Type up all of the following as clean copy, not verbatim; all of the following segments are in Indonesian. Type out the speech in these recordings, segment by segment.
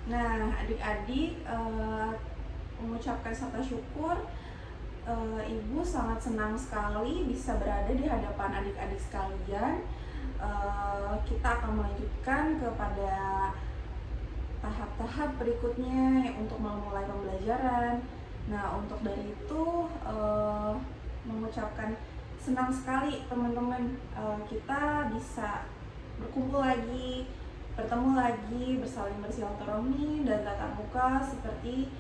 Nah, adik-adik mengucapkan kata syukur. Ibu sangat senang sekali bisa berada di hadapan adik-adik sekalian. Kita akan melanjutkan kepada tahap-tahap berikutnya untuk memulai pembelajaran. Nah, untuk dari itu mengucapkan senang sekali teman-teman, kita bisa berkumpul lagi, bertemu lagi, bersaling bersilaturahmi dan tatap muka seperti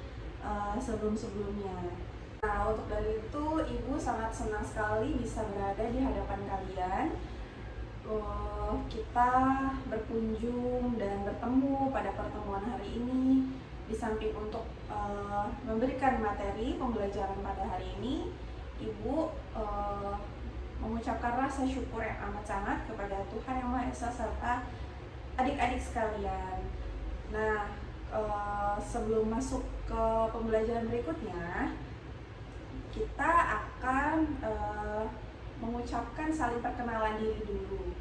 sebelum-sebelumnya. Nah, untuk dari itu Ibu sangat senang sekali bisa berada di hadapan kalian. Kita berkunjung dan bertemu pada pertemuan hari ini. Di samping untuk memberikan materi pembelajaran pada hari ini, Ibu mengucapkan rasa syukur yang amat sangat kepada Tuhan Yang Maha Esa serta adik-adik sekalian. Nah, sebelum masuk ke pembelajaran berikutnya, kita akan mengucapkan saling perkenalan diri dulu.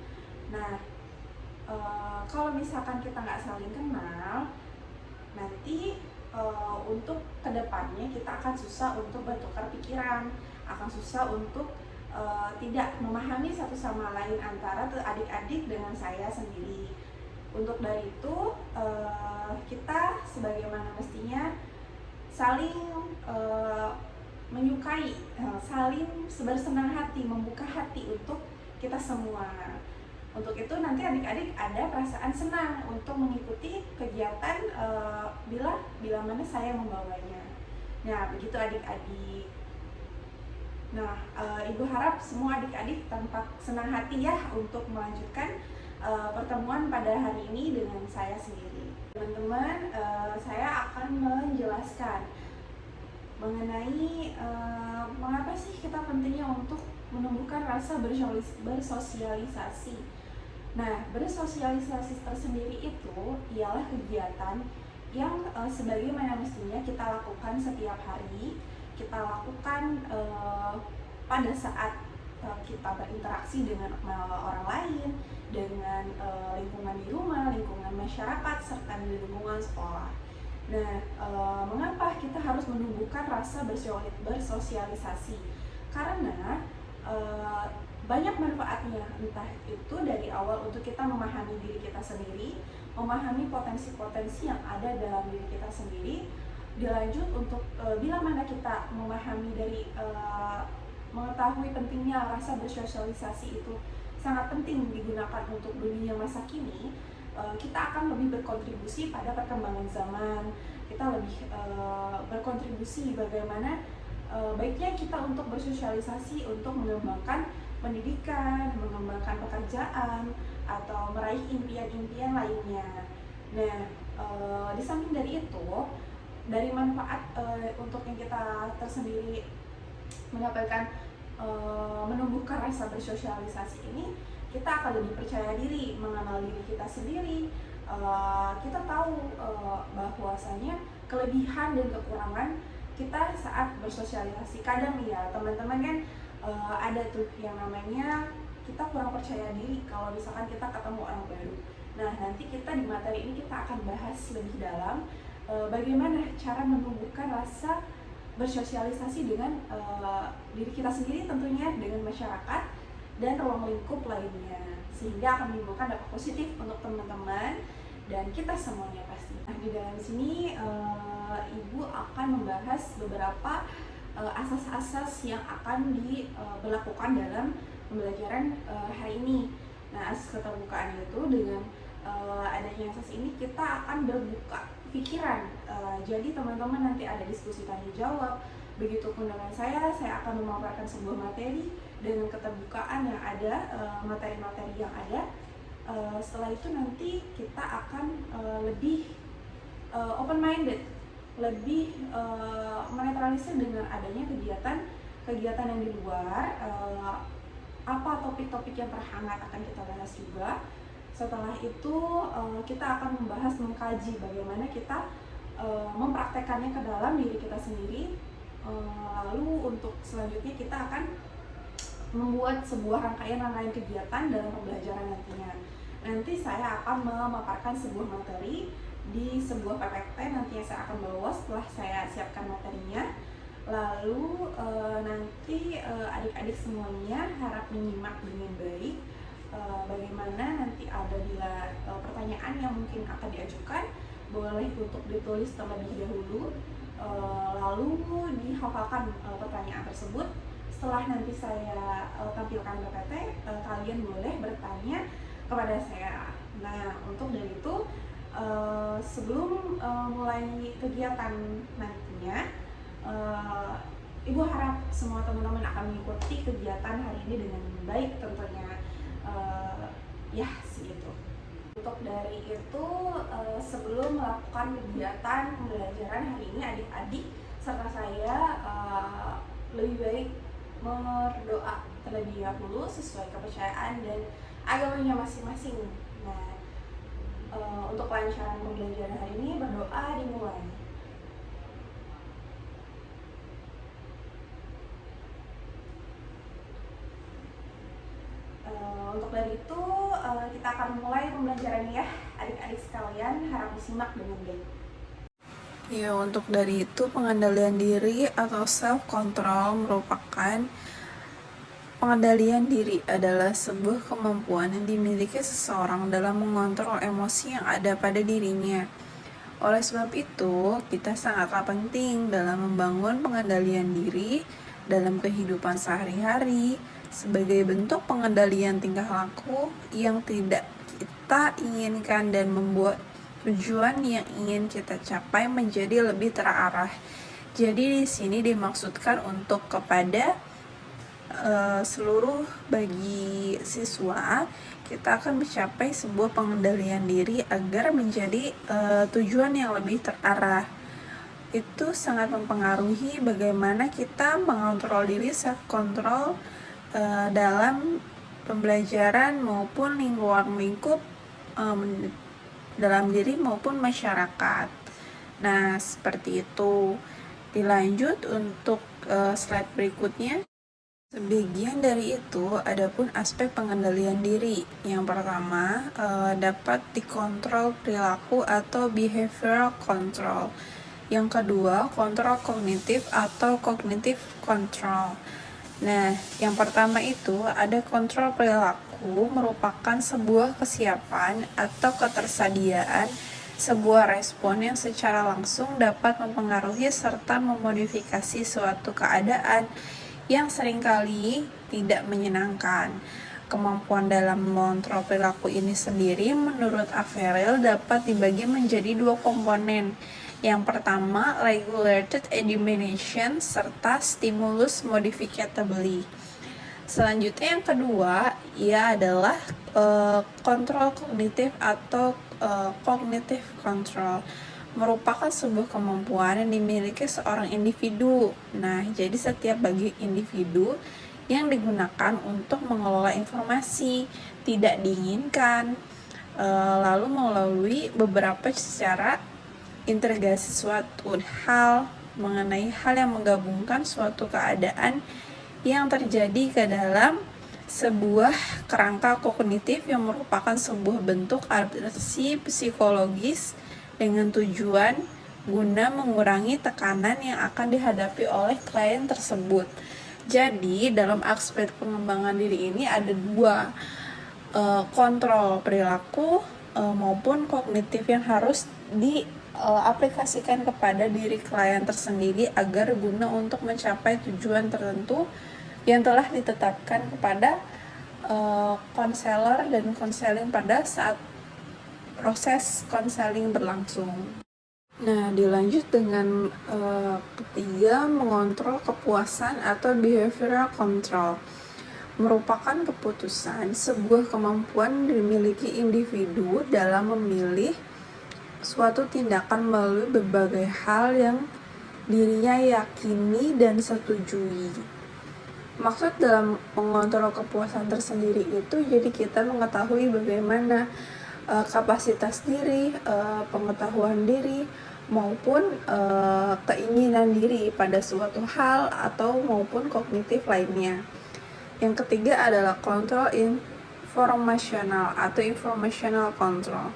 Nah, kalau misalkan kita nggak saling kenal, nanti untuk kedepannya kita akan susah untuk bertukar pikiran, akan susah untuk tidak memahami satu sama lain antara adik-adik dengan saya sendiri. Untuk dari itu, kita sebagaimana mestinya saling menyukai, saling bersenang hati, membuka hati untuk kita semua. Untuk itu nanti adik-adik ada perasaan senang untuk mengikuti kegiatan bila mana saya membawanya. Nah, begitu adik-adik. Nah, Ibu harap semua adik-adik tampak senang hati ya untuk melanjutkan pertemuan pada hari ini dengan saya sendiri. Teman-teman, saya akan menjelaskan mengenai mengapa sih kita pentingnya untuk menumbuhkan rasa bersosialisasi. Nah, bersosialisasi tersendiri itu ialah kegiatan yang sebagaimana mestinya kita lakukan setiap hari, kita lakukan pada saat kita berinteraksi dengan orang lain, dengan lingkungan di rumah, lingkungan masyarakat, serta di lingkungan sekolah. Nah, mengapa kita harus menumbuhkan rasa bersosialisasi? Karena banyak manfaatnya, entah itu dari awal untuk kita memahami diri kita sendiri, memahami potensi-potensi yang ada dalam diri kita sendiri, dilanjut untuk bila mana kita memahami dari mengetahui pentingnya rasa bersosialisasi itu sangat penting digunakan untuk dunia masa kini, kita akan lebih berkontribusi pada perkembangan zaman, kita lebih berkontribusi bagaimana baiknya kita untuk bersosialisasi untuk mengembangkan pendidikan, mengembangkan pekerjaan, atau meraih impian-impian lainnya. Nah, di samping dari itu, dari manfaat untuk yang kita tersendiri mendapatkan menumbuhkan rasa bersosialisasi ini, kita akan lebih percaya diri, mengenal diri kita sendiri. Kita tahu bahwasanya kelebihan dan kekurangan kita saat bersosialisasi. Kadang ya teman-teman kan ada tuh yang namanya kita kurang percaya diri kalau misalkan kita ketemu orang baru. Nah, nanti kita di materi ini kita akan bahas lebih dalam bagaimana cara menumbuhkan rasa bersosialisasi dengan diri kita sendiri, tentunya dengan masyarakat dan ruang lingkup lainnya, sehingga akan menimbulkan dampak positif untuk teman-teman dan kita semuanya pasti. Nah, di dalam sini Ibu akan membahas beberapa asas-asas yang akan diberlakukan dalam pembelajaran hari ini. Nah, asas keterbukaan itu dengan adanya asas ini kita akan berbuka pikiran. Jadi teman-teman nanti ada diskusi tanya jawab. Begitupun dengan saya akan memaparkan sebuah materi dengan keterbukaan yang ada, materi-materi yang ada. Setelah itu nanti kita akan lebih open minded, lebih menetralisir dengan adanya kegiatan yang di luar. Apa topik-topik yang terhangat akan kita bahas juga. Setelah itu kita akan membahas, mengkaji bagaimana kita mempraktekannya ke dalam diri kita sendiri. Lalu untuk selanjutnya kita akan membuat sebuah rangkaian kegiatan dalam pembelajaran nantinya. Nanti saya akan memaparkan sebuah materi di sebuah PPT nantinya saya akan bawa setelah saya siapkan materinya. Lalu nanti adik-adik semuanya harap menyimak dengan baik bagaimana nanti apabila pertanyaan yang mungkin akan diajukan boleh untuk ditulis terlebih dahulu, lalu dihafalkan pertanyaan tersebut. Setelah nanti saya tampilkan PPT, kalian boleh bertanya kepada saya. Nah, untuk dari itu sebelum mulai kegiatan nantinya, Ibu harap semua teman-teman akan mengikuti kegiatan hari ini dengan baik tentunya. Ya, segitu. Untuk dari itu, sebelum melakukan kegiatan pembelajaran hari ini, adik-adik serta saya lebih baik berdoa terlebih dahulu sesuai kepercayaan dan agamanya masing-masing. Nah, untuk kelancaran pembelajaran hari ini, berdoa dimulai. Untuk dari itu, kita akan mulai pembelajaran ya, adik-adik sekalian, harap disimak dengan baik. Ya, untuk dari itu pengendalian diri atau self-control merupakan pengendalian diri adalah sebuah kemampuan yang dimiliki seseorang dalam mengontrol emosi yang ada pada dirinya. Oleh sebab itu, kita sangatlah penting dalam membangun pengendalian diri dalam kehidupan sehari-hari sebagai bentuk pengendalian tingkah laku yang tidak kita inginkan dan membuat tujuan yang ingin kita capai menjadi lebih terarah. Jadi di sini dimaksudkan untuk kepada seluruh bagi siswa, kita akan mencapai sebuah pengendalian diri agar menjadi tujuan yang lebih terarah. Itu sangat mempengaruhi bagaimana kita mengontrol diri, self-control dalam pembelajaran maupun lingkup dalam diri maupun masyarakat. Nah, seperti itu. Dilanjut untuk slide berikutnya. Sebagian dari itu, adapun aspek pengendalian diri. Yang pertama, dapat dikontrol perilaku atau behavioral control. Yang kedua, kontrol kognitif atau cognitive control. Nah, yang pertama itu ada kontrol perilaku, merupakan sebuah kesiapan atau ketersediaan sebuah respon yang secara langsung dapat mempengaruhi serta memodifikasi suatu keadaan yang seringkali tidak menyenangkan. Kemampuan dalam mengontrol perilaku ini sendiri menurut Averell dapat dibagi menjadi dua komponen. Yang pertama, regulated elimination serta stimulus modificability. Selanjutnya yang kedua, ia adalah kontrol kognitif atau cognitive control. Merupakan sebuah kemampuan yang dimiliki seorang individu. Nah, jadi setiap bagi individu yang digunakan untuk mengelola informasi tidak diinginkan, lalu melalui beberapa cara integrasi suatu hal mengenai hal yang menggabungkan suatu keadaan yang terjadi ke dalam sebuah kerangka kognitif yang merupakan sebuah bentuk adaptasi psikologis dengan tujuan guna mengurangi tekanan yang akan dihadapi oleh klien tersebut. Jadi dalam aspek pengembangan diri ini ada dua, kontrol perilaku maupun kognitif yang harus diaplikasikan kepada diri klien tersendiri agar guna untuk mencapai tujuan tertentu yang telah ditetapkan kepada konselor dan konseling pada saat proses konseling berlangsung. Nah, dilanjut dengan ketiga, mengontrol kepuasan atau behavioral control. Merupakan keputusan sebuah kemampuan dimiliki individu dalam memilih suatu tindakan melalui berbagai hal yang dirinya yakini dan setujui. Maksud dalam mengontrol kepuasan tersendiri itu jadi kita mengetahui bagaimana kapasitas diri, pengetahuan diri maupun keinginan diri pada suatu hal atau maupun kognitif lainnya. Yang ketiga adalah kontrol informasional atau informational control.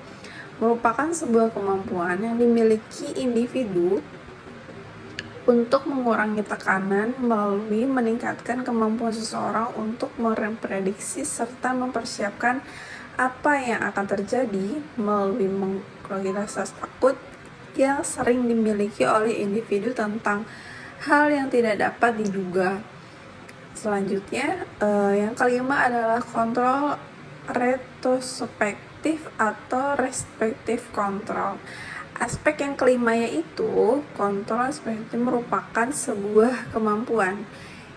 merupakan sebuah kemampuan yang dimiliki individu untuk mengurangi tekanan melalui meningkatkan kemampuan seseorang untuk memprediksi serta mempersiapkan apa yang akan terjadi melalui mengurangi rasa takut yang sering dimiliki oleh individu tentang hal yang tidak dapat diduga. Selanjutnya, yang kelima adalah kontrol retrospektif atau respektif kontrol. Aspek yang kelima yaitu kontrol retrospektif merupakan sebuah kemampuan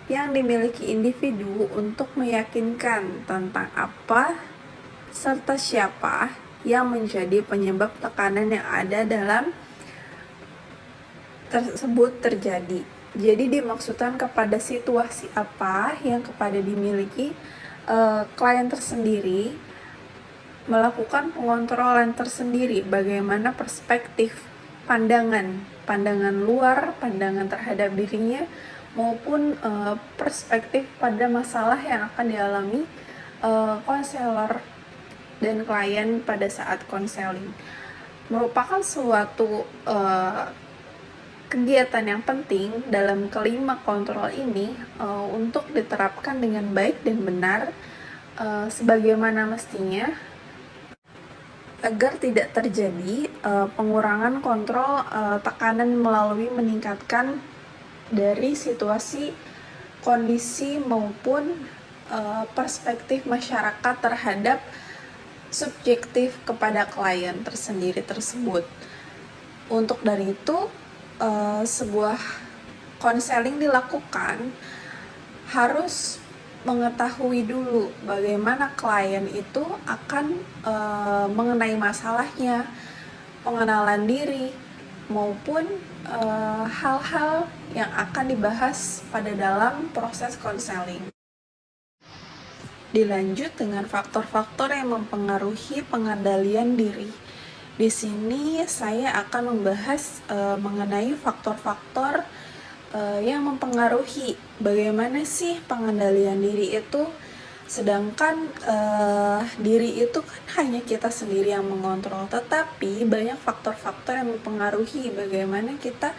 yang dimiliki individu untuk meyakinkan tentang apa serta siapa yang menjadi penyebab tekanan yang ada dalam tersebut terjadi. Jadi dimaksudkan kepada situasi apa yang kepada dimiliki klien tersendiri melakukan pengontrolan tersendiri, bagaimana perspektif pandangan luar, pandangan terhadap dirinya maupun perspektif pada masalah yang akan dialami konselor dan klien pada saat konseling. Merupakan suatu kegiatan yang penting dalam kelima kontrol ini untuk diterapkan dengan baik dan benar sebagaimana mestinya agar tidak terjadi pengurangan kontrol tekanan melalui meningkatkan dari situasi, kondisi maupun perspektif masyarakat terhadap subjektif kepada klien tersendiri tersebut. Untuk dari itu sebuah konseling dilakukan harus mengetahui dulu bagaimana klien itu akan mengenai masalahnya, pengenalan diri maupun hal-hal yang akan dibahas pada dalam proses konseling. Dilanjut dengan faktor-faktor yang mempengaruhi pengendalian diri. Di sini saya akan membahas mengenai faktor-faktor yang mempengaruhi bagaimana sih pengendalian diri itu. Sedangkan diri itu kan hanya kita sendiri yang mengontrol, tetapi banyak faktor-faktor yang mempengaruhi bagaimana kita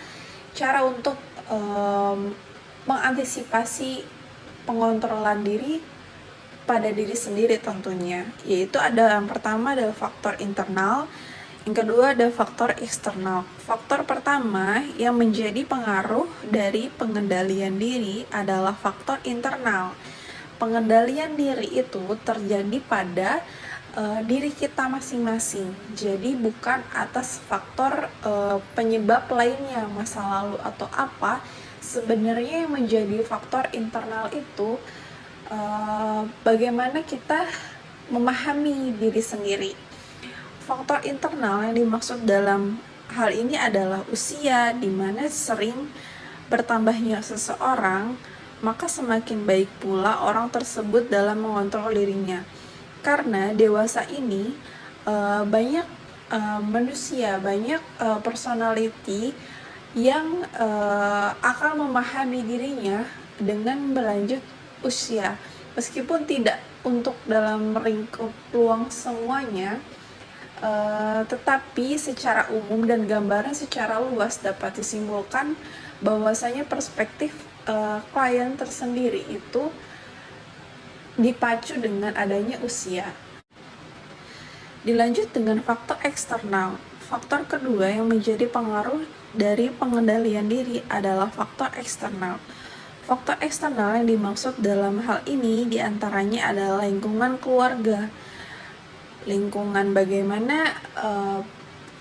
cara untuk mengantisipasi pengontrolan diri pada diri sendiri tentunya. Yaitu ada yang pertama adalah faktor internal, yang kedua ada faktor eksternal. Faktor pertama yang menjadi pengaruh dari pengendalian diri adalah faktor internal. Pengendalian diri itu terjadi pada diri kita masing-masing. Jadi bukan atas faktor penyebab lainnya, masa lalu atau apa. Sebenarnya yang menjadi faktor internal itu bagaimana kita memahami diri sendiri. Faktor internal yang dimaksud dalam hal ini adalah usia, di mana sering bertambahnya seseorang, maka semakin baik pula orang tersebut dalam mengontrol dirinya. Karena dewasa ini banyak manusia, banyak personality yang akan memahami dirinya dengan berlanjut usia. Meskipun tidak untuk dalam lingkup peluang semuanya, tetapi secara umum dan gambaran secara luas dapat disimpulkan bahwasanya perspektif klien tersendiri itu dipacu dengan adanya usia. Dilanjut dengan faktor eksternal. Faktor kedua yang menjadi pengaruh dari pengendalian diri adalah faktor eksternal. Faktor eksternal yang dimaksud dalam hal ini diantaranya adalah lingkungan keluarga, lingkungan bagaimana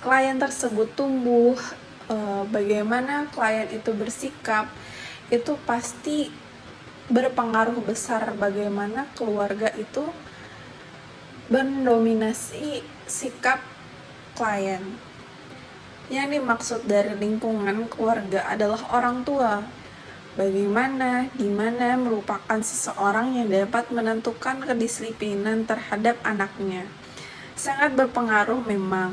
klien tersebut tumbuh, bagaimana klien itu bersikap, itu pasti berpengaruh besar bagaimana keluarga itu mendominasi sikap klien. Yang dimaksud dari lingkungan keluarga adalah orang tua. Bagaimana, dimana merupakan seseorang yang dapat menentukan kedisiplinan terhadap anaknya. Sangat berpengaruh memang,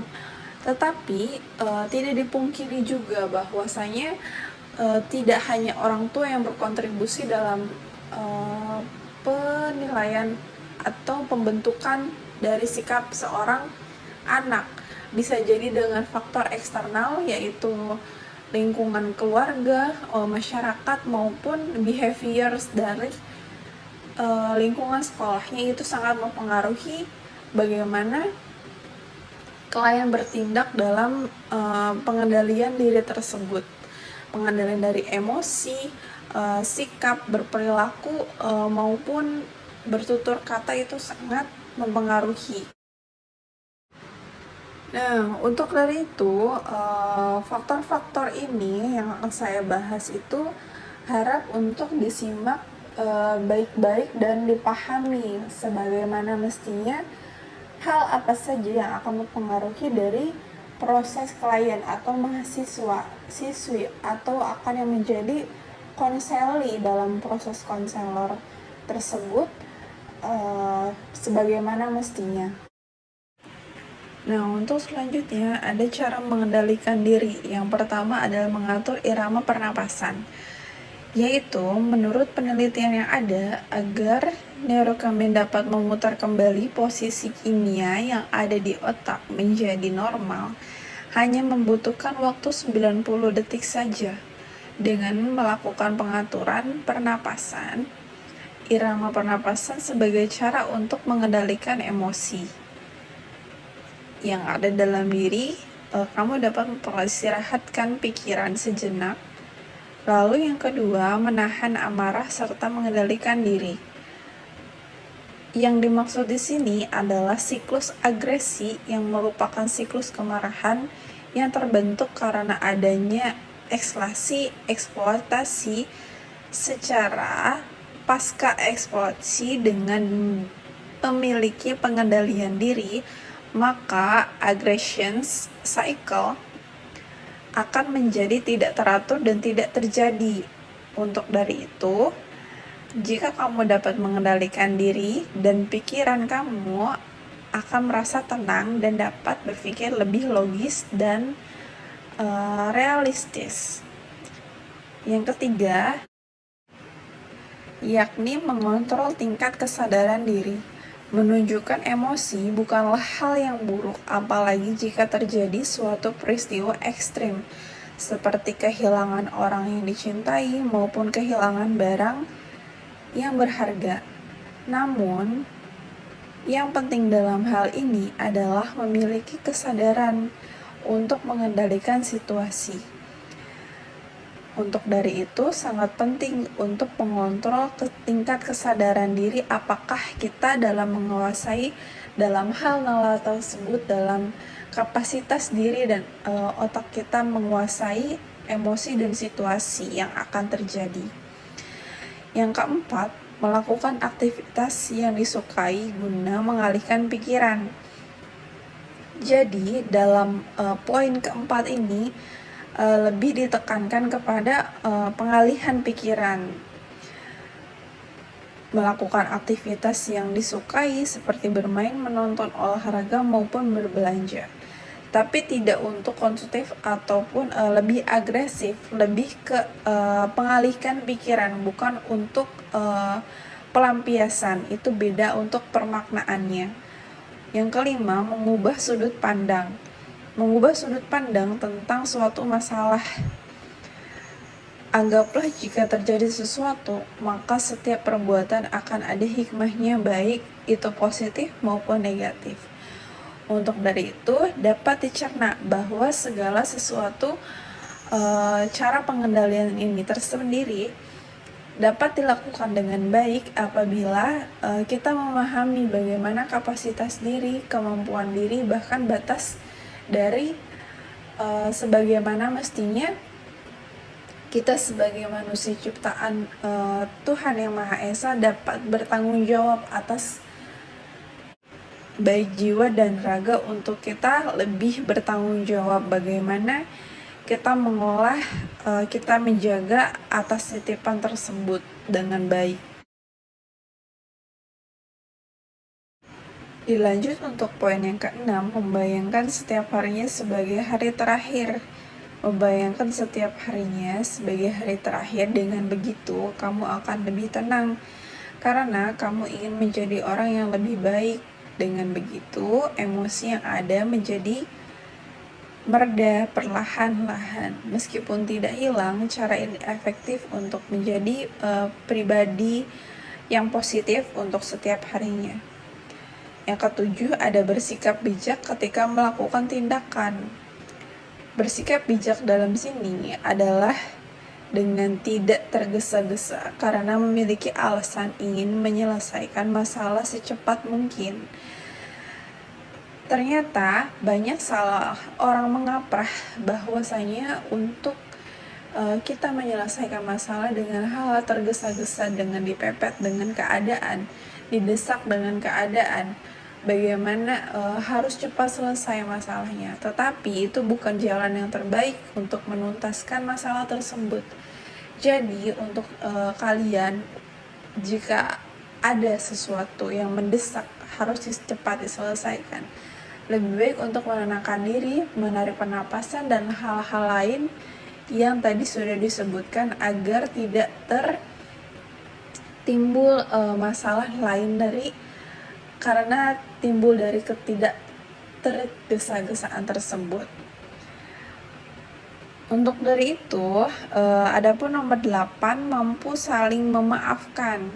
tetapi tidak dipungkiri juga bahwasanya tidak hanya orang tua yang berkontribusi dalam penilaian atau pembentukan dari sikap seorang anak. Bisa jadi dengan faktor eksternal, yaitu lingkungan keluarga, masyarakat, maupun behaviors dari lingkungan sekolahnya. Itu sangat mempengaruhi bagaimana klien bertindak dalam pengendalian diri tersebut. Pengendalian dari emosi, sikap, berperilaku, maupun bertutur kata itu sangat mempengaruhi. Nah, untuk dari itu, faktor-faktor ini yang akan saya bahas itu harap untuk disimak baik-baik dan dipahami sebagaimana mestinya hal apa saja yang akan mempengaruhi dari proses klien atau mahasiswa, siswi, atau akan yang menjadi konseli dalam proses konselor tersebut sebagaimana mestinya. Nah, untuk selanjutnya ada cara mengendalikan diri. Yang pertama adalah mengatur irama pernapasan, yaitu menurut penelitian yang ada, agar neurokemin dapat memutar kembali posisi kimia yang ada di otak menjadi normal, hanya membutuhkan waktu 90 detik saja. Dengan melakukan pengaturan pernapasan, irama pernapasan sebagai cara untuk mengendalikan emosi yang ada dalam diri, kamu dapat mengistirahatkan pikiran sejenak. Lalu yang kedua, menahan amarah serta mengendalikan diri. Yang dimaksud di sini adalah siklus agresi yang merupakan siklus kemarahan yang terbentuk karena adanya eksploitasi secara pasca eksploitasi. Dengan memiliki pengendalian diri, maka aggression cycle akan menjadi tidak teratur dan tidak terjadi. Untuk dari itu, jika kamu dapat mengendalikan diri dan pikiran kamu akan merasa tenang dan dapat berpikir lebih logis dan realistis. Yang ketiga, yakni mengontrol tingkat kesadaran diri. Menunjukkan emosi bukanlah hal yang buruk, apalagi jika terjadi suatu peristiwa ekstrim, seperti kehilangan orang yang dicintai maupun kehilangan barang yang berharga. Namun, yang penting dalam hal ini adalah memiliki kesadaran untuk mengendalikan situasi. Untuk dari itu, sangat penting untuk mengontrol tingkat kesadaran diri, apakah kita dalam menguasai dalam hal nalar tersebut, dalam kapasitas diri dan otak kita menguasai emosi dan situasi yang akan terjadi. Yang keempat, melakukan aktivitas yang disukai guna mengalihkan pikiran. Jadi, dalam poin keempat ini, lebih ditekankan kepada pengalihan pikiran. Melakukan aktivitas yang disukai seperti bermain, menonton olahraga maupun berbelanja. Tapi tidak untuk konsumtif ataupun lebih agresif, lebih ke pengalihkan pikiran, bukan untuk pelampiasan. Itu beda untuk permaknaannya. Yang kelima, mengubah sudut pandang. Mengubah sudut pandang tentang suatu masalah. Anggaplah jika terjadi sesuatu, maka setiap perbuatan akan ada hikmahnya, baik itu positif maupun negatif. Untuk dari itu, dapat dicerna bahwa segala sesuatu, cara pengendalian ini tersendiri dapat dilakukan dengan baik apabila kita memahami bagaimana kapasitas diri, kemampuan diri, bahkan batas dari sebagaimana mestinya kita sebagai manusia ciptaan Tuhan Yang Maha Esa dapat bertanggung jawab atas baik jiwa dan raga, untuk kita lebih bertanggung jawab bagaimana kita mengolah, kita menjaga atas titipan tersebut dengan baik. Dilanjut untuk poin yang keenam, membayangkan setiap harinya sebagai hari terakhir. Membayangkan setiap harinya sebagai hari terakhir. Dengan begitu, kamu akan lebih tenang karena kamu ingin menjadi orang yang lebih baik. Dengan begitu, emosi yang ada menjadi mereda perlahan-lahan. Meskipun tidak hilang, cara ini efektif untuk menjadi pribadi yang positif untuk setiap harinya. Yang ketujuh, ada bersikap bijak ketika melakukan tindakan. Bersikap bijak dalam sini adalah dengan tidak tergesa-gesa karena memiliki alasan ingin menyelesaikan masalah secepat mungkin. Ternyata banyak salah orang mengaprah bahwasanya untuk kita menyelesaikan masalah dengan hal tergesa-gesa, dengan dipepet dengan keadaan, didesak dengan keadaan, bagaimana harus cepat selesai masalahnya. Tetapi itu bukan jalan yang terbaik untuk menuntaskan masalah tersebut. Jadi untuk kalian, jika ada sesuatu yang mendesak harus cepat diselesaikan, lebih baik untuk menenangkan diri, menarik pernapasan, dan hal-hal lain yang tadi sudah disebutkan agar tidak timbul masalah lain karena timbul dari ketidak tergesa-gesaan tersebut. Untuk dari itu, adapun nomor 8, mampu saling memaafkan.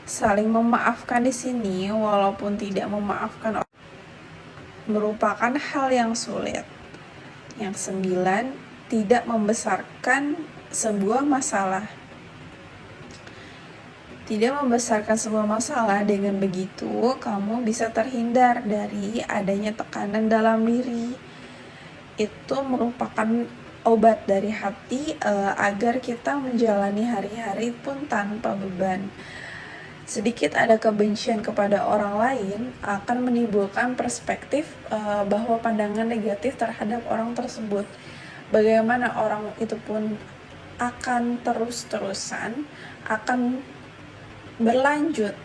Saling memaafkan di sini walaupun tidak memaafkan merupakan hal yang sulit. Yang 9, tidak membesarkan sebuah masalah. Tidak membesarkan sebuah masalah, dengan begitu kamu bisa terhindar dari adanya tekanan dalam diri. Itu merupakan obat dari hati agar kita menjalani hari-hari pun tanpa beban. Sedikit ada kebencian kepada orang lain akan menimbulkan perspektif bahwa pandangan negatif terhadap orang tersebut. Bagaimana orang itu pun akan terus-terusan akan berlanjut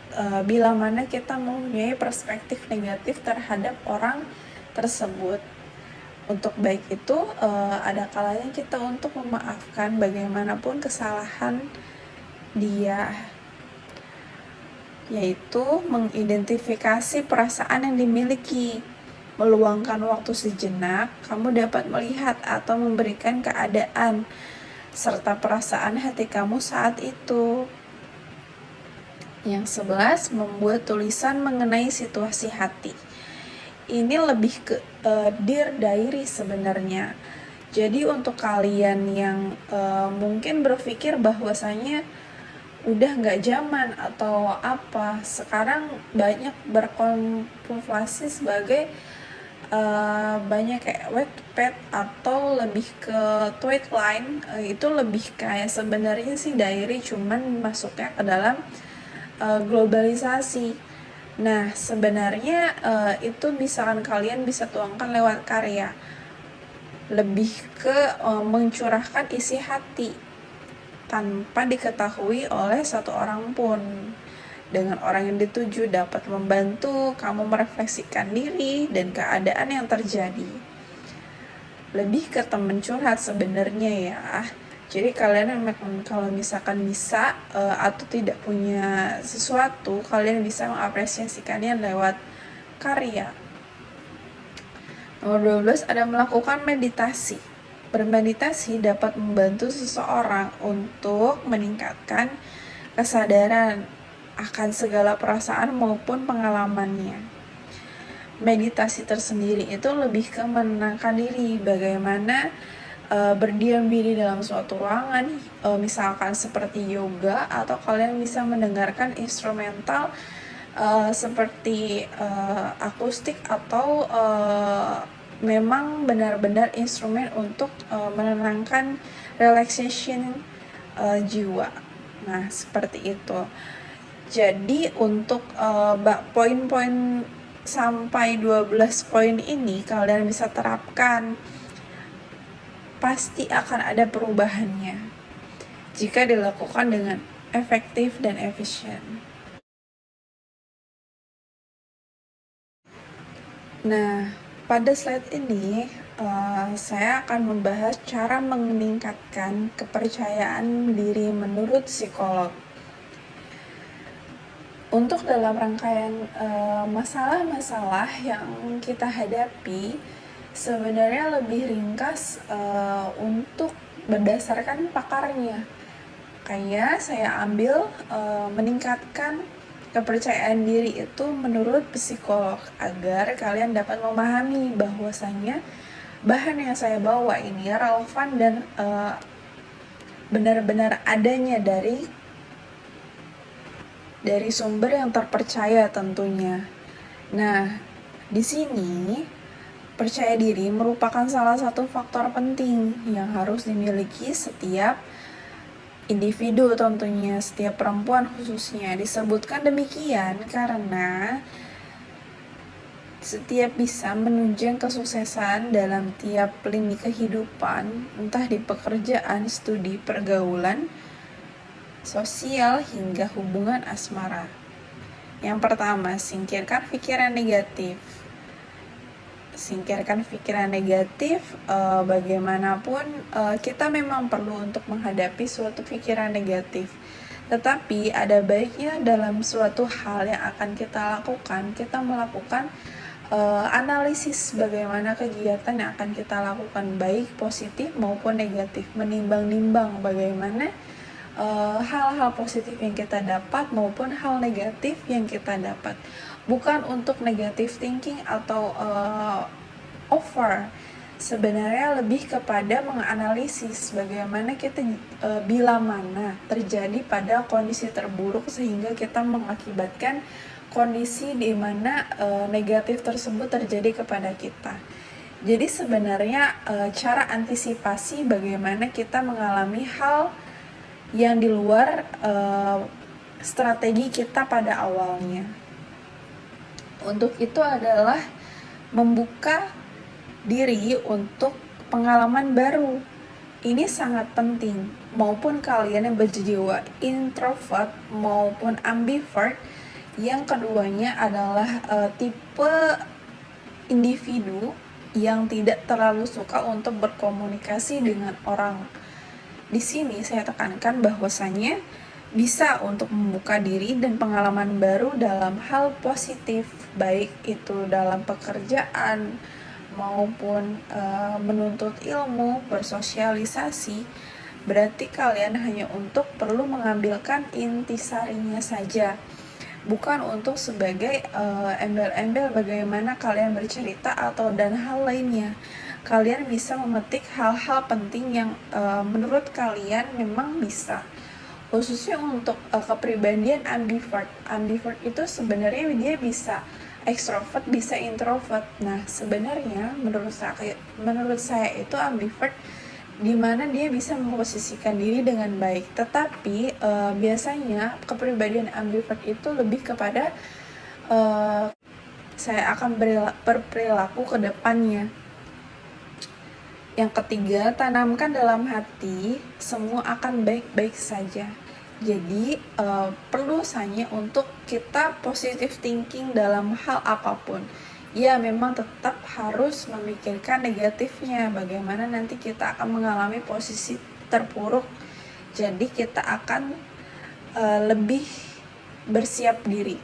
bila mana kita mempunyai perspektif negatif terhadap orang tersebut. Untuk baik itu ada kalanya kita untuk memaafkan bagaimanapun kesalahan dia, yaitu mengidentifikasi perasaan yang dimiliki. Meluangkan waktu sejenak, kamu dapat melihat atau memberikan keadaan serta perasaan hati kamu saat itu. Yang 11, membuat tulisan mengenai situasi hati. Ini lebih ke Dear Diary sebenarnya. Jadi untuk kalian yang mungkin berpikir bahwasanya udah nggak zaman atau apa, sekarang banyak berkontemplasi sebagai banyak kayak Wattpad atau lebih ke Tweetline, itu lebih kayak sebenarnya sih diary, cuman masuknya ke dalam globalisasi. Nah sebenarnya itu misalkan kalian bisa tuangkan lewat karya, lebih ke mencurahkan isi hati tanpa diketahui oleh satu orang pun. Dengan orang yang dituju dapat membantu kamu merefleksikan diri dan keadaan yang terjadi. Lebih ke teman curhat sebenarnya ya. Jadi kalian kalau misalkan bisa atau tidak punya sesuatu, kalian bisa mengapresiasikannya lewat karya. Nomor 12, ada melakukan meditasi. Bermeditasi dapat membantu seseorang untuk meningkatkan kesadaran akan segala perasaan maupun pengalamannya. Meditasi tersendiri itu lebih ke menenangkan diri, bagaimana berdiam diri dalam suatu ruangan, misalkan seperti yoga, atau kalian bisa mendengarkan instrumental seperti akustik atau memang benar-benar instrumen untuk menenangkan relaxation jiwa. Nah seperti itu. Jadi untuk poin-poin sampai 12 poin ini kalian bisa terapkan, pasti akan ada perubahannya jika dilakukan dengan efektif dan efisien. Nah, pada slide ini saya akan membahas cara meningkatkan kepercayaan diri menurut psikolog. Untuk dalam rangkaian masalah-masalah yang kita hadapi, sebenarnya lebih ringkas untuk berdasarkan pakarnya. Kayak saya ambil meningkatkan kepercayaan diri itu menurut psikolog agar kalian dapat memahami bahwasanya bahan yang saya bawa ini relevan dan benar-benar adanya dari sumber yang terpercaya tentunya. Nah, di sini percaya diri merupakan salah satu faktor penting yang harus dimiliki setiap individu tentunya, setiap perempuan khususnya. Disebutkan demikian karena setiap bisa menunjang kesuksesan dalam tiap lini kehidupan, entah di pekerjaan, studi, pergaulan, sosial, hingga hubungan asmara. Yang pertama, singkirkan pikiran negatif. Bagaimanapun kita memang perlu untuk menghadapi suatu pikiran negatif. Tetapi ada baiknya dalam suatu hal yang akan kita lakukan, kita melakukan analisis bagaimana kegiatan yang akan kita lakukan, baik positif maupun negatif, menimbang-nimbang bagaimana hal-hal positif yang kita dapat maupun hal negatif yang kita dapat. Bukan untuk negative thinking atau over, sebenarnya lebih kepada menganalisis bagaimana kita bila mana terjadi pada kondisi terburuk sehingga kita mengakibatkan kondisi di mana negatif tersebut terjadi kepada kita. Jadi sebenarnya cara antisipasi bagaimana kita mengalami hal yang di luar strategi kita pada awalnya. Untuk itu adalah membuka diri untuk pengalaman baru. Ini sangat penting, maupun kalian yang berjiwa introvert maupun ambivert. Yang keduanya adalah tipe individu yang tidak terlalu suka untuk berkomunikasi dengan orang. Di sini saya tekankan bahwasanya bisa untuk membuka diri dan pengalaman baru dalam hal positif, baik itu dalam pekerjaan maupun menuntut ilmu, bersosialisasi. Berarti kalian hanya untuk perlu mengambilkan intisarinya saja, bukan untuk sebagai embel-embel bagaimana kalian bercerita atau dan hal lainnya. Kalian bisa memetik hal-hal penting yang menurut kalian memang bisa. Khususnya untuk kepribadian ambivert. Ambivert itu sebenarnya dia bisa extrovert, bisa introvert. Nah, sebenarnya menurut saya itu ambivert di mana dia bisa memposisikan diri dengan baik. Tetapi biasanya kepribadian ambivert itu lebih kepada saya akan berperilaku ke depannya. Yang ketiga, tanamkan dalam hati semua akan baik-baik saja. Jadi perlu saja untuk kita positive thinking dalam hal apapun. Ya, memang tetap harus memikirkan negatifnya, bagaimana nanti kita akan mengalami posisi terpuruk. Jadi kita akan lebih bersiap diri.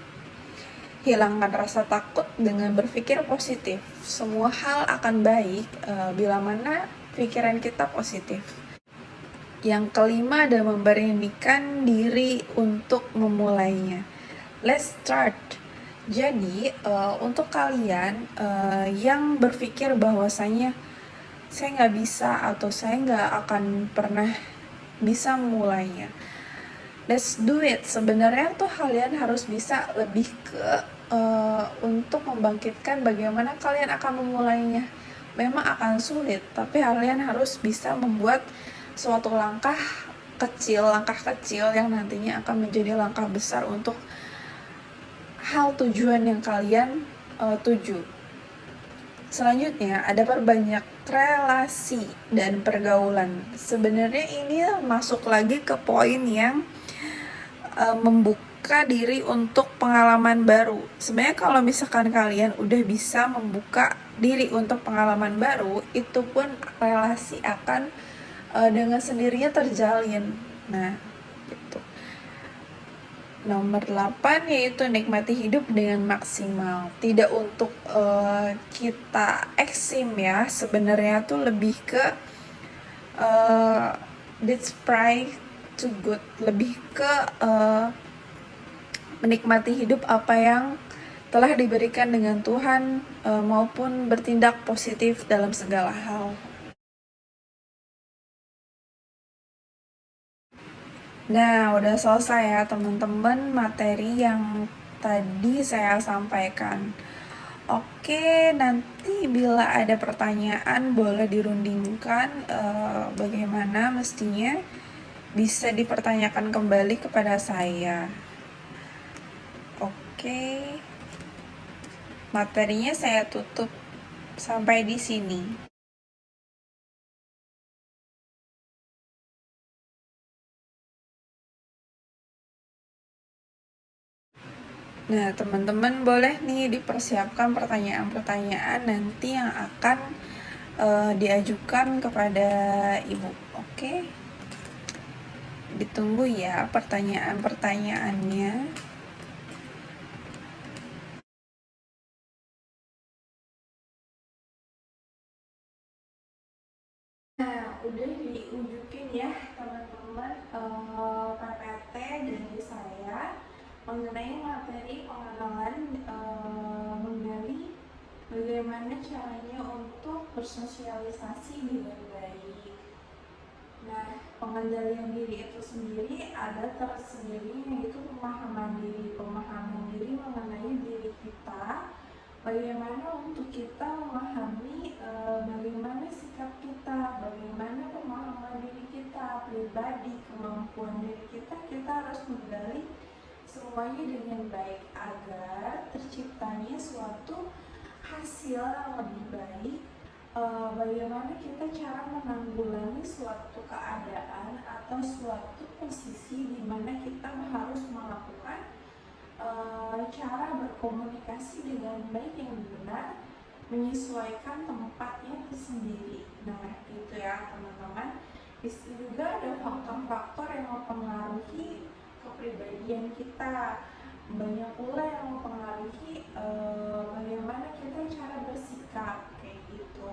Hilangkan rasa takut dengan berpikir positif. Semua hal akan baik bila mana pikiran kita positif. Yang kelima adalah memberanikan diri untuk memulainya. Let's start. Jadi untuk kalian yang berpikir bahwasanya saya nggak bisa atau saya nggak akan pernah bisa memulainya, let's do it. Sebenarnya tuh kalian harus bisa lebih ke untuk membangkitkan bagaimana kalian akan memulainya. Memang akan sulit, tapi kalian harus bisa membuat suatu langkah kecil yang nantinya akan menjadi langkah besar untuk hal tujuan yang kalian tuju. Selanjutnya ada perbanyak relasi dan pergaulan. Sebenarnya ini masuk lagi ke poin yang membuka diri untuk pengalaman baru. Sebenarnya kalau misalkan kalian udah bisa membuka diri untuk pengalaman baru, itu pun relasi akan dengan sendirinya terjalin. Nah, gitu. Nomor 8 yaitu nikmati hidup dengan maksimal. Tidak untuk kita eksim ya, sebenarnya tuh lebih ke let's pray to good, lebih ke menikmati hidup apa yang telah diberikan dengan Tuhan, maupun bertindak positif dalam segala hal. Nah, udah selesai ya teman-teman materi yang tadi saya sampaikan. Oke, nanti bila ada pertanyaan boleh dirundingkan, bagaimana mestinya bisa dipertanyakan kembali kepada saya. Oke, materinya saya tutup sampai di sini. Nah, teman-teman boleh nih dipersiapkan pertanyaan-pertanyaan nanti yang akan diajukan kepada Ibu. Oke? Ditunggu ya pertanyaan-pertanyaannya. Nah, udah diunjukin ya teman-teman PPT dari saya mengenai materi pengenalan mengenai bagaimana caranya untuk bersosialisasi dengan baik. Nah, pengendalian diri itu sendiri ada tersendiri, yaitu pemahaman diri mengenai diri kita. Bagaimana untuk kita memahami bagaimana sikap kita, bagaimana pemahaman diri kita, pribadi, kemampuan diri kita harus menggali semuanya dengan baik agar terciptanya suatu hasil yang lebih baik. Bagaimana kita cara menanggulangi suatu keadaan atau suatu posisi di mana kita harus melakukan cara berkomunikasi dengan baik yang benar, menyesuaikan tempatnya tersendiri. Nah, itu ya teman-teman. Bisa juga ada faktor-faktor yang mempengaruhi kepribadian kita. Banyak pula yang mempengaruhi bagaimana kita cara bersikap kayak gitu.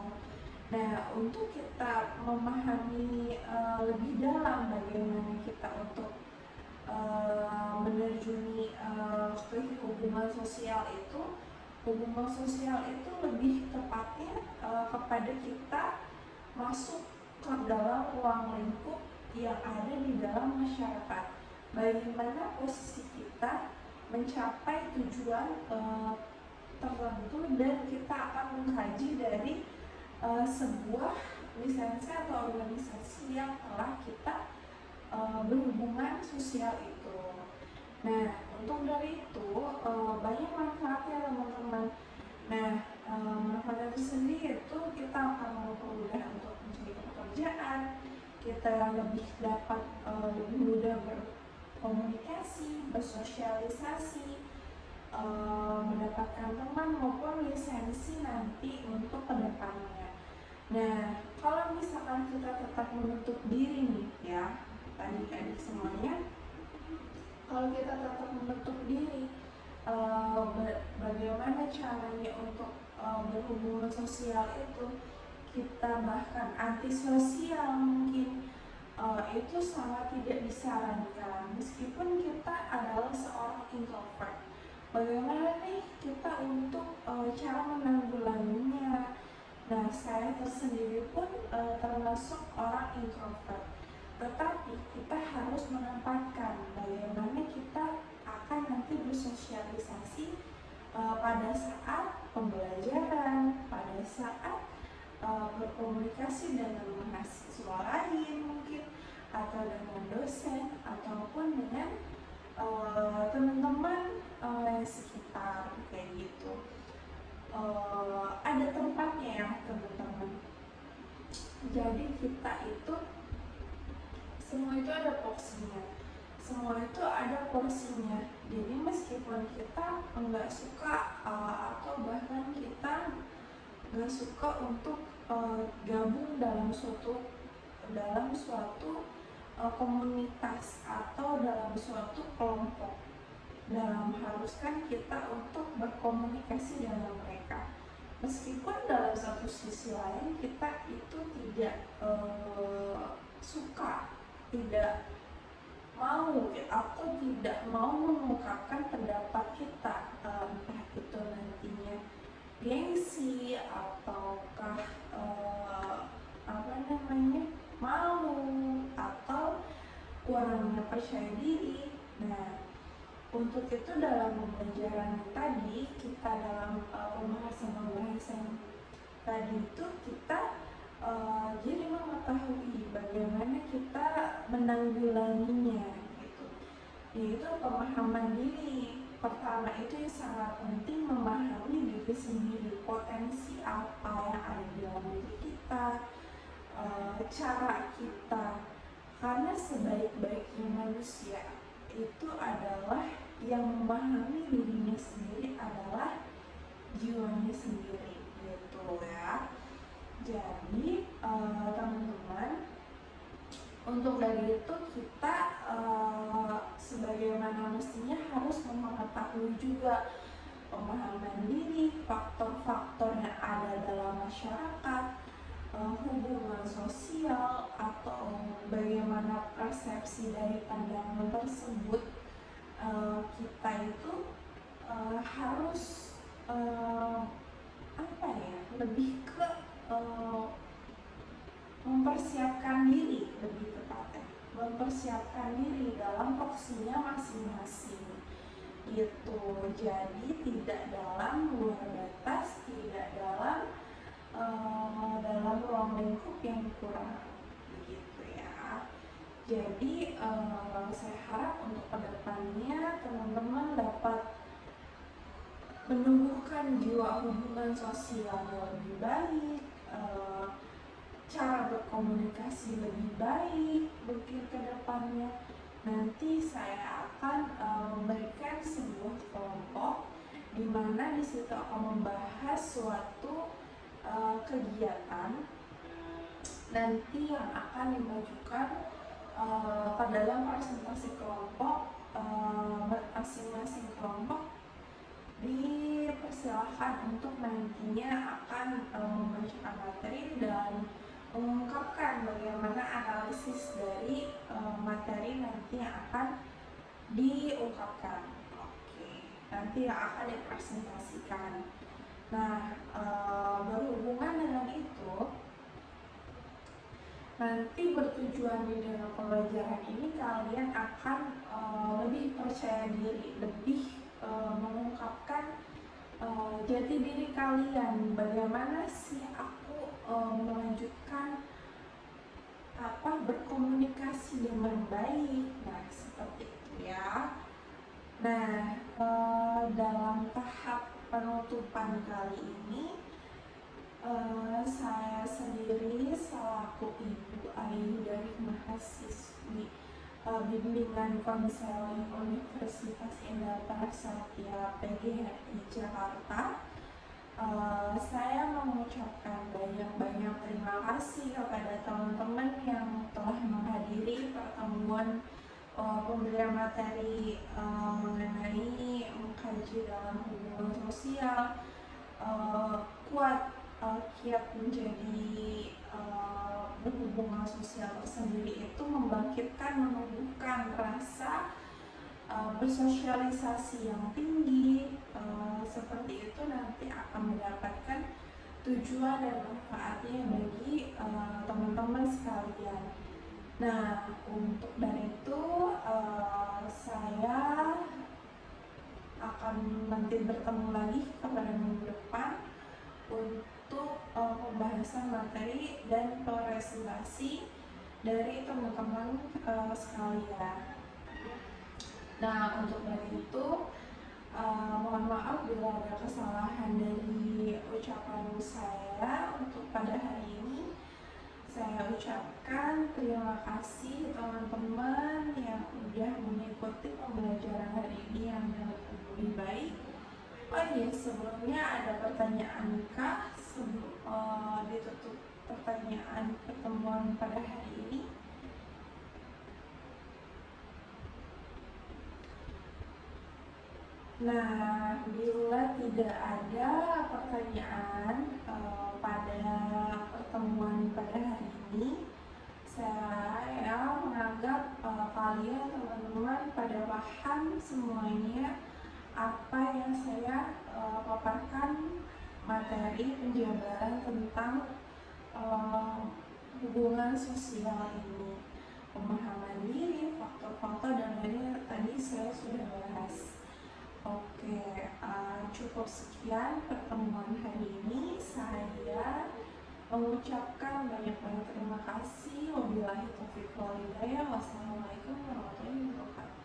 Nah, untuk kita memahami lebih dalam bagaimana kita untuk menerjuni hubungan sosial itu lebih tepatnya kepada kita masuk ke dalam ruang lingkup yang ada di dalam masyarakat. Bagaimana posisi kita mencapai tujuan tertentu, dan kita akan mengkaji dari sebuah lisensi atau organisasi yang telah kita berhubungan sosial itu. Nah, untuk dari itu banyak manfaatnya teman-teman. Nah, manfaatnya itu sendiri itu kita akan mempermudah untuk mencari pekerjaan, kita lebih dapat lebih mudah berkomunikasi, bersosialisasi, mendapatkan teman maupun lisensi nanti untuk kedepannya. Nah, kalau misalkan kita tetap menutup diri nih ya, adik-adik semuanya, kalau kita tetap menutup diri, bagaimana caranya untuk berhubungan sosial itu, kita bahkan antisosial mungkin, itu sangat tidak disarankan. Meskipun kita adalah seorang introvert, bagaimana nih kita untuk cara menanggulanginya? Nah, saya tersendiri pun termasuk orang introvert, tetapi kita harus menempatkan bagaimana kita akan nanti bersosialisasi pada saat pembelajaran, pada saat berkomunikasi dengan mahasiswa lain mungkin, atau dengan dosen, ataupun dengan teman-teman sekitar kayak gitu. Ada tempatnya ya teman-teman. Jadi kita itu semua itu ada porsinya, semua itu ada porsinya. Jadi meskipun kita nggak suka atau bahkan kita nggak suka untuk gabung dalam suatu komunitas atau dalam suatu kelompok, dalam haruskan kita untuk berkomunikasi dengan mereka. Meskipun dalam satu sisi lain kita itu tidak suka, tidak mau atau tidak mau mengungkapkan pendapat kita, entah itu nantinya gengsi ataukah malu atau kurangnya percaya diri. Nah, untuk itu dalam pembelajaran tadi kita dalam pembahasan tadi itu kita jadi mengetahui bagaimana kita menanggulanginya gitu, yaitu pemahaman diri. Pertama itu yang sangat penting, memahami diri sendiri, potensi apa yang ada di dalam diri kita, cara kita, karena sebaik-baiknya manusia itu adalah yang memahami dirinya sendiri adalah jiwanya sendiri gitu ya. Jadi teman-teman, untuk dari itu kita sebagaimana mestinya harus mengetahui juga pemahaman diri, faktor-faktor yang ada dalam masyarakat, hubungan sosial, atau bagaimana persepsi dari pandangan tersebut. Kita itu harus lebih ke mempersiapkan diri, lebih tepatnya mempersiapkan diri dalam porsinya masing-masing gitu. Jadi tidak dalam luar batas, tidak dalam ruang lingkup yang kurang begitu ya. Jadi saya harap untuk kedepannya teman-teman dapat menumbuhkan jiwa hubungan sosial yang lebih baik, cara berkomunikasi lebih baik mungkin ke depannya. Nanti saya akan memberikan sebuah kelompok di mana di situ akan membahas suatu kegiatan nanti yang akan dimajukan pada dalam presentasi kelompok. Masing-masing kelompok dipersilahkan untuk nantinya akan membacakan materi dan mengungkapkan bagaimana analisis dari materi nanti yang akan diungkapkan. Oke, nanti yang akan dipresentasikan. Nah, berhubungan dengan itu, nanti bertujuan di dalam pembelajaran ini kalian akan lebih percaya diri, lebih mengungkapkan jati diri kalian. Bagaimana sih aku melanjutkan berkomunikasi dengan baik. Nah, seperti itu ya. Nah, dalam tahap penutupan kali ini, saya sendiri selaku Ibu Ayu dari mahasiswi bimbingan konseling Universitas Indah Prasatya PGRI Jakarta, saya mengucapkan banyak-banyak terima kasih kepada teman-teman yang telah menghadiri pertemuan pemberian materi mengenai mengkaji dalam hubungan sosial, kuat kiat menjadi berhubungan sosial sendiri itu membangkitkan, menumbuhkan rasa bersosialisasi yang tinggi. Seperti itu nanti akan mendapatkan tujuan dan manfaatnya bagi teman-teman sekalian. Nah, untuk dari itu saya akan nanti bertemu lagi pada minggu depan untuk pembahasan materi dan presentasi dari teman-teman sekalian. Nah, untuk dari itu mohon maaf bila ada kesalahan dari ucapan saya untuk pada hari ini. Saya ucapkan terima kasih teman-teman yang sudah mengikuti pembelajaran hari ini yang lebih baik. Oh iya, sebelumnya ada pertanyaankah sebelum ditutup pertanyaan pertemuan pada hari ini? Nah, bila tidak ada pertanyaan pada pertemuan pada hari ini, saya menganggap kalian teman-teman pada paham semuanya apa yang saya paparkan materi penjabaran tentang eh, hubungan sosial ini, pemahaman diri, faktor-faktor dan lainnya tadi saya sudah bahas. Oke, cukup sekian pertemuan hari ini. Saya mengucapkan banyak-banyak terima kasih. Wabillahi taufiq wal hidayah. Wassalamualaikum warahmatullahi wabarakatuh.